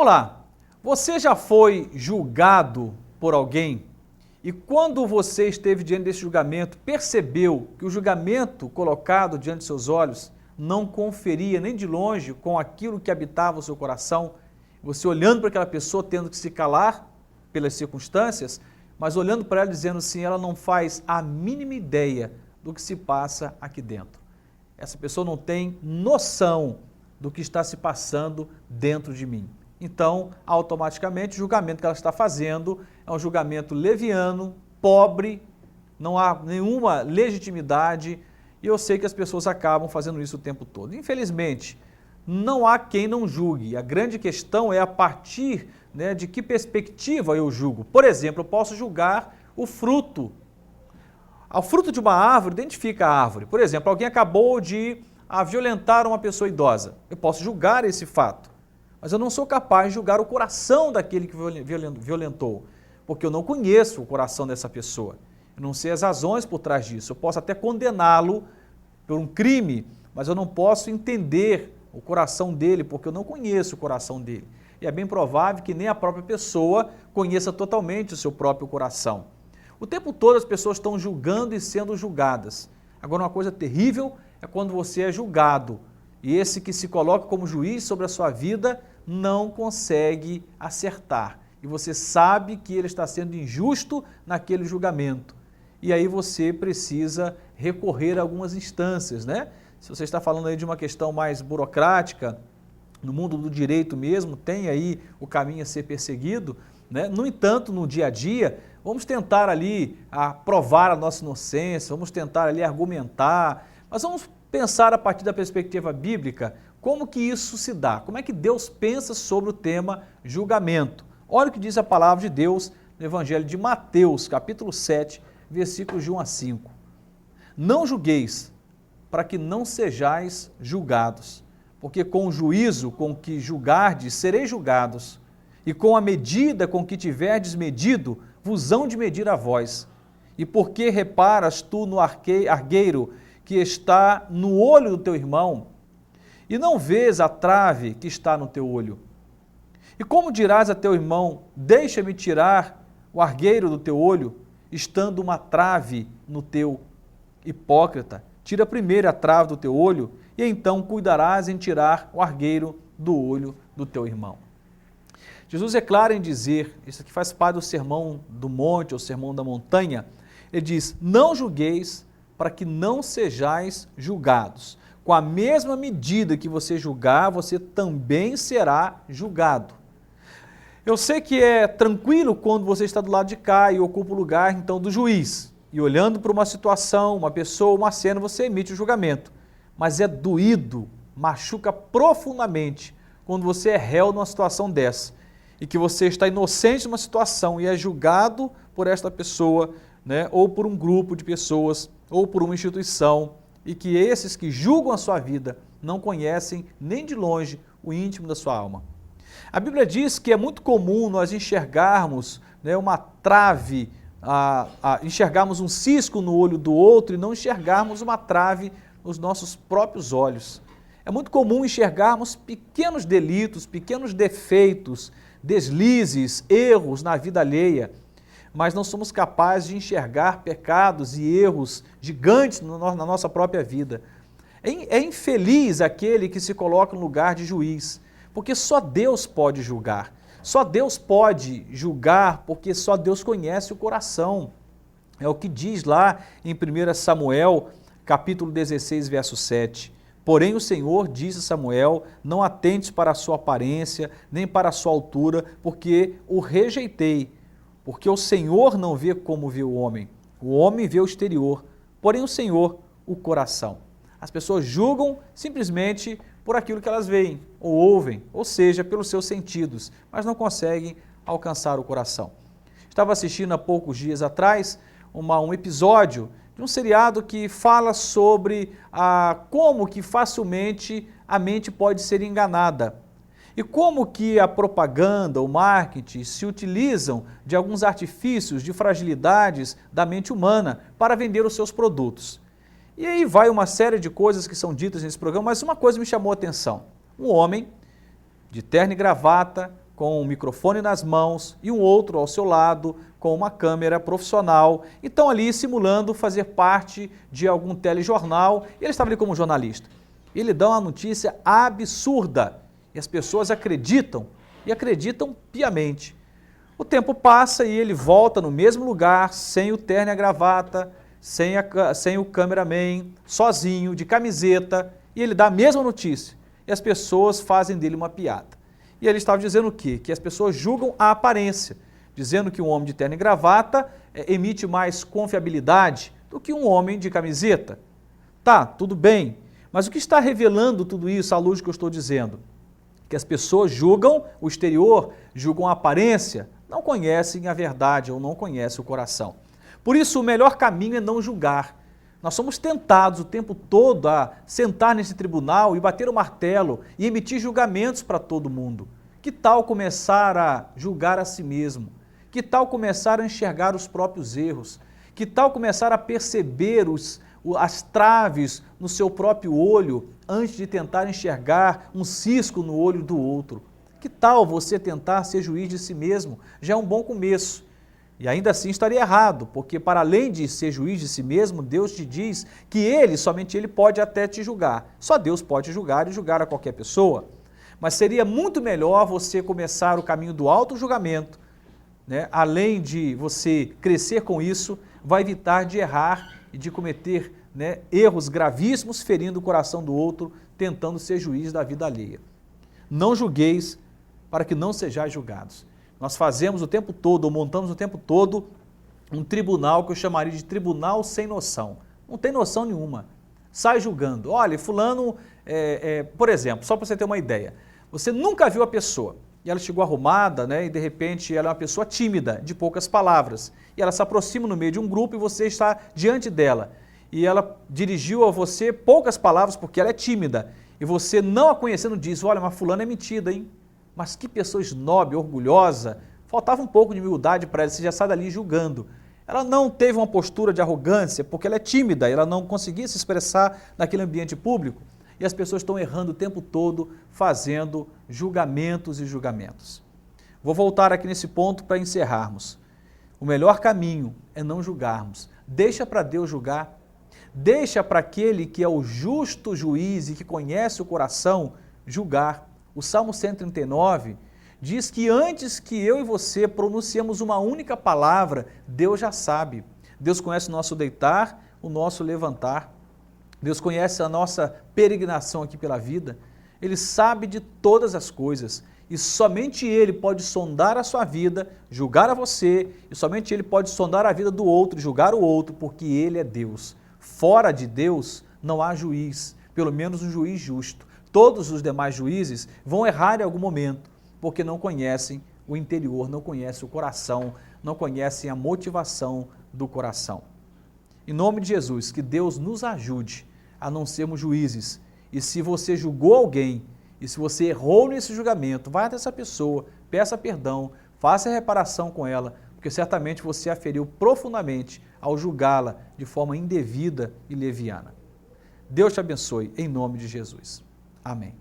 Olá, você já foi julgado por alguém e quando você esteve diante desse julgamento, percebeu que o julgamento colocado diante de seus olhos não conferia nem de longe com aquilo que habitava o seu coração? Você olhando para aquela pessoa tendo que se calar pelas circunstâncias, mas olhando para ela dizendo assim, ela não faz a mínima ideia do que se passa aqui dentro. Essa pessoa não tem noção do que está se passando dentro de mim. Então, automaticamente, o julgamento que ela está fazendo é um julgamento leviano, pobre, não há nenhuma legitimidade e eu sei que as pessoas acabam fazendo isso o tempo todo. Infelizmente, não há quem não julgue. A grande questão é a partir de que perspectiva eu julgo. Por exemplo, eu posso julgar o fruto. O fruto de uma árvore identifica a árvore. Por exemplo, alguém acabou de violentar uma pessoa idosa. Eu posso julgar esse fato. Mas eu não sou capaz de julgar o coração daquele que violentou, porque eu não conheço o coração dessa pessoa. Eu não sei as razões por trás disso. Eu posso até condená-lo por um crime, mas eu não posso entender o coração dele, porque eu não conheço o coração dele. E é bem provável que nem a própria pessoa conheça totalmente o seu próprio coração. O tempo todo as pessoas estão julgando e sendo julgadas. Agora, uma coisa terrível é quando você é julgado. E esse que se coloca como juiz sobre a sua vida não consegue acertar. E você sabe que ele está sendo injusto naquele julgamento. E aí você precisa recorrer a algumas instâncias, né? Se você está falando aí de uma questão mais burocrática, no mundo do direito mesmo, tem aí o caminho a ser perseguido, né? No entanto, no dia a dia, vamos tentar ali provar a nossa inocência, vamos tentar ali argumentar, mas vamos pensar a partir da perspectiva bíblica, como que isso se dá, como é que Deus pensa sobre o tema julgamento. Olha o que diz a palavra de Deus no Evangelho de Mateus, capítulo 7, versículos de 1 a 5. Não julgueis, para que não sejais julgados, porque com o juízo com que julgardes, sereis julgados, e com a medida com que tiverdes medido, vos hão de medir a vós. E porque reparas tu no argueiro que está no olho do teu irmão, e não vês a trave que está no teu olho? E como dirás a teu irmão, deixa-me tirar o argueiro do teu olho, estando uma trave no teu? Hipócrita, tira primeiro a trave do teu olho, e então cuidarás em tirar o argueiro do olho do teu irmão. Jesus é claro em dizer, isso aqui faz parte do sermão do monte, ou sermão da montanha, ele diz, não julgueis para que não sejais julgados. Com a mesma medida que você julgar, você também será julgado. Eu sei que é tranquilo quando você está do lado de cá e ocupa o lugar então do juiz, e olhando para uma situação, uma pessoa, uma cena, você emite o julgamento. Mas é doído, machuca profundamente quando você é réu numa situação dessa, e que você está inocente numa situação e é julgado por esta pessoa, né, ou por um grupo de pessoas, ou por uma instituição, e que esses que julgam a sua vida não conhecem nem de longe o íntimo da sua alma. A Bíblia diz que é muito comum nós enxergarmos uma trave, enxergarmos um cisco no olho do outro e não enxergarmos uma trave nos nossos próprios olhos. É muito comum enxergarmos pequenos delitos, pequenos defeitos, deslizes, erros na vida alheia, mas não somos capazes de enxergar pecados e erros gigantes na nossa própria vida. É infeliz aquele que se coloca no lugar de juiz, porque só Deus pode julgar. Só Deus pode julgar, porque só Deus conhece o coração. É o que diz lá em 1 Samuel, capítulo 16, verso 7. Porém o Senhor disse a Samuel, não atentes para a sua aparência, nem para a sua altura, porque o rejeitei. Porque o Senhor não vê como vê o homem vê o exterior, porém o Senhor o coração. As pessoas julgam simplesmente por aquilo que elas veem ou ouvem, ou seja, pelos seus sentidos, mas não conseguem alcançar o coração. Estava assistindo há poucos dias atrás um episódio de um seriado que fala sobre como que facilmente a mente pode ser enganada. E como que a propaganda, o marketing se utilizam de alguns artifícios, de fragilidades da mente humana para vender os seus produtos. E aí vai uma série de coisas que são ditas nesse programa, mas uma coisa me chamou a atenção. Um homem de terno e gravata, com um microfone nas mãos e um outro ao seu lado com uma câmera profissional. Então ali simulando fazer parte de algum telejornal, e ele estava ali como jornalista. Ele dá uma notícia absurda e as pessoas acreditam e acreditam piamente. O tempo passa e ele volta no mesmo lugar, sem o terno e a gravata, sem o cameraman, sozinho, de camiseta, e ele dá a mesma notícia. E as pessoas fazem dele uma piada. E ele estava dizendo o quê? Que as pessoas julgam a aparência, dizendo que um homem de terno e gravata emite mais confiabilidade do que um homem de camiseta. Tá, tudo bem, mas o que está revelando tudo isso à luz do que eu estou dizendo? Que as pessoas julgam o exterior, julgam a aparência, não conhecem a verdade ou não conhecem o coração. Por isso, o melhor caminho é não julgar. Nós somos tentados o tempo todo a sentar nesse tribunal e bater o martelo e emitir julgamentos para todo mundo. Que tal começar a julgar a si mesmo? Que tal começar a enxergar os próprios erros? Que tal começar a perceber as traves no seu próprio olho antes de tentar enxergar um cisco no olho do outro? Que tal você tentar ser juiz de si mesmo? Já é um bom começo. E ainda assim estaria errado, porque para além de ser juiz de si mesmo, Deus te diz que ele, somente ele pode até te julgar. Só Deus pode julgar e julgar a qualquer pessoa. Mas seria muito melhor você começar o caminho do auto-julgamento, né? Além de você crescer com isso, vai evitar de errar e de cometer, né, erros gravíssimos, ferindo o coração do outro, tentando ser juiz da vida alheia. Não julgueis para que não sejais julgados. Nós fazemos o tempo todo, ou montamos o tempo todo, um tribunal que eu chamaria de tribunal sem noção. Não tem noção nenhuma. Sai julgando. Olha, fulano, por exemplo, só para você ter uma ideia, você nunca viu a pessoa e ela chegou arrumada, né, e de repente ela é uma pessoa tímida, de poucas palavras, e ela se aproxima no meio de um grupo e você está diante dela. E ela dirigiu a você poucas palavras porque ela é tímida. E você, não a conhecendo, diz, olha, mas fulano é metida, hein? Mas que pessoa snob, orgulhosa, faltava um pouco de humildade para ela, você já sai dali julgando. Ela não teve uma postura de arrogância porque ela é tímida, ela não conseguia se expressar naquele ambiente público. E as pessoas estão errando o tempo todo, fazendo julgamentos e julgamentos. Vou voltar aqui nesse ponto para encerrarmos. O melhor caminho é não julgarmos. Deixa para Deus julgar. Deixa para aquele que é o justo juiz e que conhece o coração julgar. O Salmo 139 diz que antes que eu e você pronunciemos uma única palavra, Deus já sabe. Deus conhece o nosso deitar, o nosso levantar. Deus conhece a nossa peregrinação aqui pela vida. Ele sabe de todas as coisas e somente Ele pode sondar a sua vida, julgar a você, e somente Ele pode sondar a vida do outro, julgar o outro, porque Ele é Deus. Fora de Deus não há juiz, pelo menos um juiz justo. Todos os demais juízes vão errar em algum momento, porque não conhecem o interior, não conhecem o coração, não conhecem a motivação do coração. Em nome de Jesus, que Deus nos ajude a não sermos juízes. E se você julgou alguém, e se você errou nesse julgamento, vá até essa pessoa, peça perdão, faça a reparação com ela, porque certamente você a feriu profundamente ao julgá-la de forma indevida e leviana. Deus te abençoe, em nome de Jesus. Amém.